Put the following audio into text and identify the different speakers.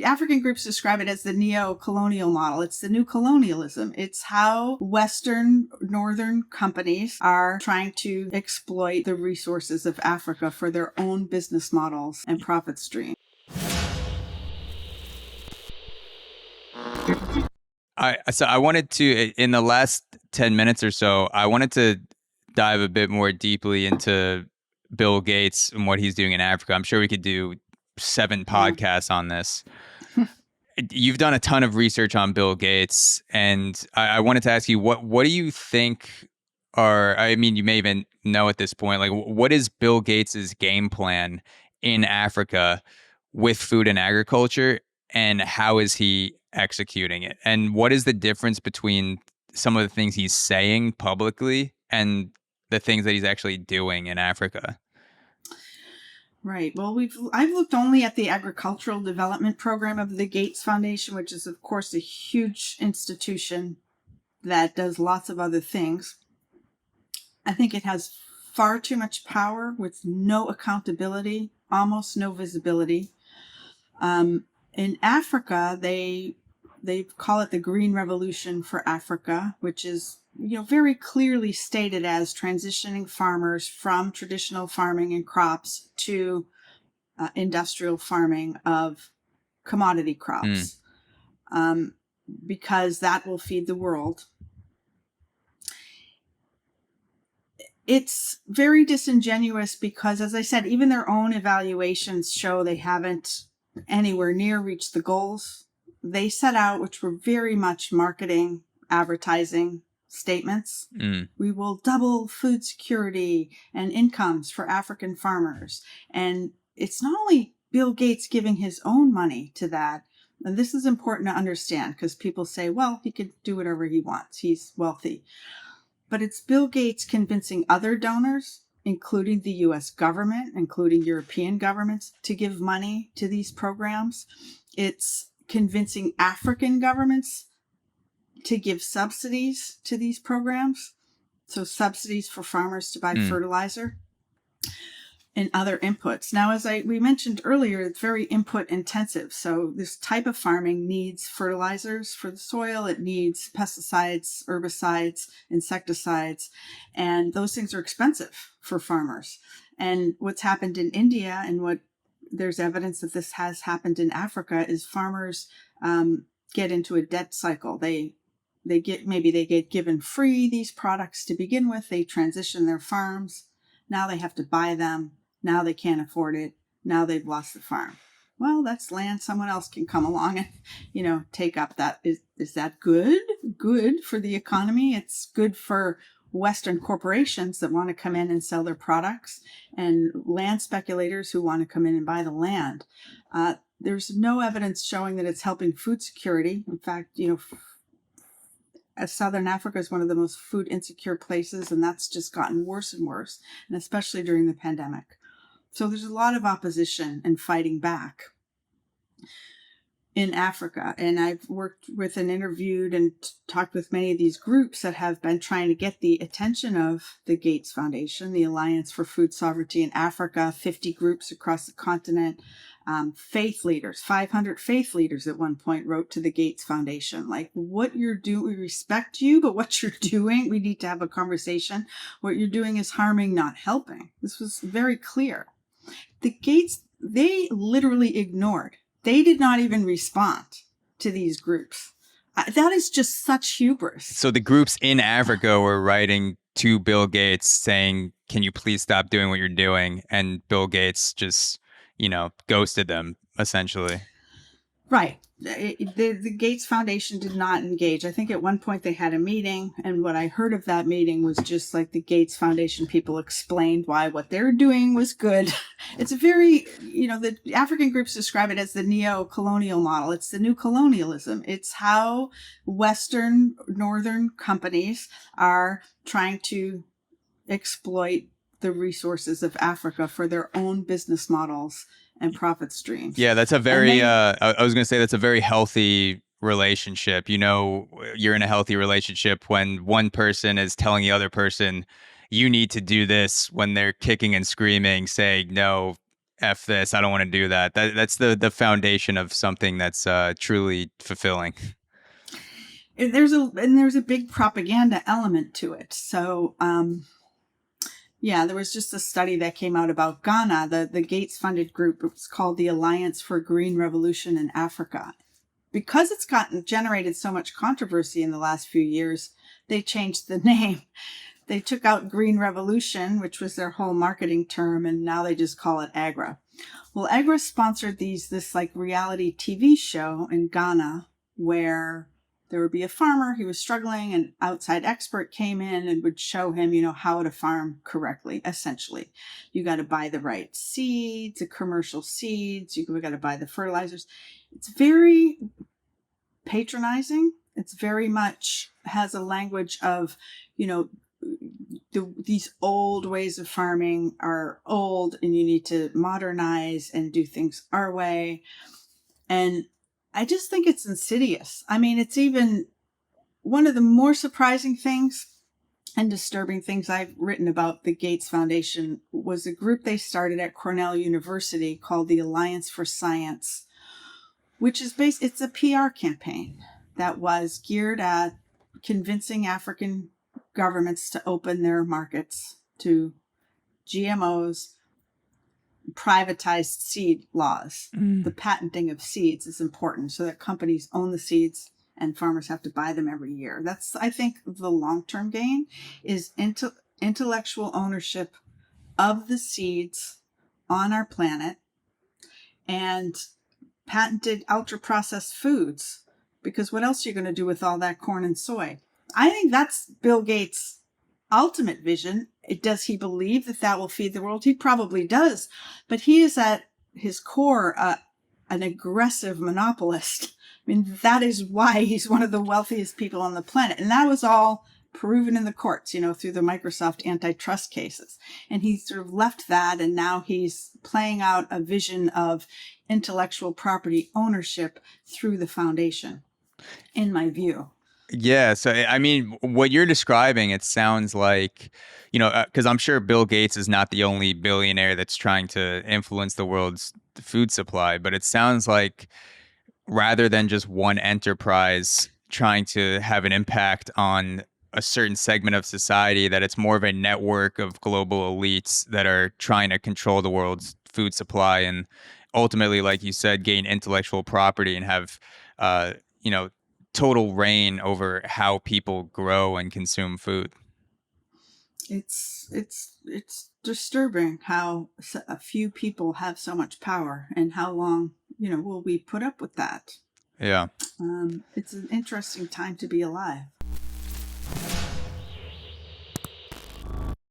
Speaker 1: African groups describe it as the neo-colonial model. It's the new colonialism. It's how Western northern companies are trying to exploit the resources of Africa for their own business models and profit streams.
Speaker 2: So I wanted to, in the last 10 minutes or so, I wanted to dive a bit more deeply into Bill Gates and what he's doing in Africa. I'm sure we could do 7 podcasts on this. You've done a ton of research on Bill Gates, and I wanted to ask you, what do you think are, I mean, you may even know at this point, like, what is Bill Gates's game plan in Africa with food and agriculture, and how is he executing it? And what is the difference between some of the things he's saying publicly and the things that he's actually doing in Africa?
Speaker 1: Right. Well, I've looked only at the agricultural development program of the Gates Foundation, which is, of course, a huge institution that does lots of other things. I think it has far too much power with no accountability, almost no visibility. In Africa, they call it the Green Revolution for Africa, which is, very clearly stated as transitioning farmers from traditional farming and crops to industrial farming of commodity crops, because that will feed the world. It's very disingenuous because, as I said, even their own evaluations show they haven't anywhere near reached the goals they set out, which were very much marketing, advertising statements. We will double food security and incomes for African farmers. And it's not only Bill Gates giving his own money to that. And this is important to understand because people say, well, he could do whatever he wants. He's wealthy. But it's Bill Gates convincing other donors, including the U.S. government, including European governments, to give money to these programs. It's convincing African governments to give subsidies to these programs. So subsidies for farmers to buy fertilizer and other inputs. Now, as we mentioned earlier, it's very input intensive. So this type of farming needs fertilizers for the soil. It needs pesticides, herbicides, insecticides, and those things are expensive for farmers. And what's happened in India and what there's evidence that this has happened in Africa is farmers get into a debt cycle. They get given free these products to begin with. They transition their farms. Now they have to buy them. Now they can't afford it. Now they've lost the farm. Well, that's land someone else can come along and, take up that. Is that good? Good for the economy. It's good for Western corporations that want to come in and sell their products and land speculators who want to come in and buy the land. There's no evidence showing that it's helping food security. In fact, Southern Africa is one of the most food insecure places, and that's just gotten worse and worse, and especially during the pandemic. So there's a lot of opposition and fighting back in Africa. And I've worked with and interviewed and talked with many of these groups that have been trying to get the attention of the Gates Foundation, the Alliance for Food Sovereignty in Africa, 50 groups across the continent, faith leaders, 500 faith leaders at one point wrote to the Gates Foundation, like, what you're doing, we respect you, but what you're doing, we need to have a conversation. What you're doing is harming, not helping. This was very clear. The Gates, they literally ignored. They did not even respond to these groups. That is just such hubris.
Speaker 2: So the groups in Africa were writing to Bill Gates saying, can you please stop doing what you're doing? And Bill Gates just, ghosted them, essentially.
Speaker 1: Right. The Gates Foundation did not engage. I think at one point they had a meeting, and what I heard of that meeting was just like the Gates Foundation people explained why what they're doing was good. It's a very, the African groups describe it as the neo-colonial model. It's the new colonialism. It's how Western northern companies are trying to exploit the resources of Africa for their own business models and profit streams.
Speaker 2: Yeah, that's a very, I was going to say that's a very healthy relationship. You're in a healthy relationship when one person is telling the other person, you need to do this, when they're kicking and screaming, saying, no, F this, I don't want to do that. That's the foundation of something that's truly fulfilling.
Speaker 1: There's a big propaganda element to it. So, yeah, there was just a study that came out about Ghana, the Gates funded group. It was called the Alliance for a Green Revolution in Africa. Because it's generated so much controversy in the last few years, they changed the name. They took out Green Revolution, which was their whole marketing term, and now they just call it Agra. Well, Agra sponsored this like reality TV show in Ghana where there would be a farmer, he was struggling, an outside expert came in and would show him, how to farm correctly, essentially. You got to buy the right seeds, the commercial seeds, you got to buy the fertilizers. It's very patronizing. It's very much has a language of, these old ways of farming are old and you need to modernize and do things our way. And I just think it's insidious. I mean, it's even one of the more surprising things and disturbing things I've written about the Gates Foundation was a group they started at Cornell University called the Alliance for Science, which is it's a PR campaign that was geared at convincing African governments to open their markets to GMOs, privatized seed laws. The patenting of seeds is important so that companies own the seeds and farmers have to buy them every year. That's, I think, the long-term gain is intellectual ownership of the seeds on our planet and patented ultra-processed foods. Because what else are you going to do with all that corn and soy? I think that's Bill Gates' ultimate vision. Does he believe that will feed the world? He probably does. But he is at his core an aggressive monopolist. I mean, that is why he's one of the wealthiest people on the planet. And that was all proven in the courts, through the Microsoft antitrust cases. And he sort of left that, and now he's playing out a vision of intellectual property ownership through the foundation, in my view.
Speaker 2: Yeah. So, I mean, what you're describing, it sounds like, because I'm sure Bill Gates is not the only billionaire that's trying to influence the world's food supply, but it sounds like rather than just one enterprise trying to have an impact on a certain segment of society, that it's more of a network of global elites that are trying to control the world's food supply and ultimately, like you said, gain intellectual property and have, total reign over how people grow and consume food.
Speaker 1: It's disturbing how a few people have so much power, and how long will we put up with that?
Speaker 2: Yeah.
Speaker 1: It's an interesting time to be alive.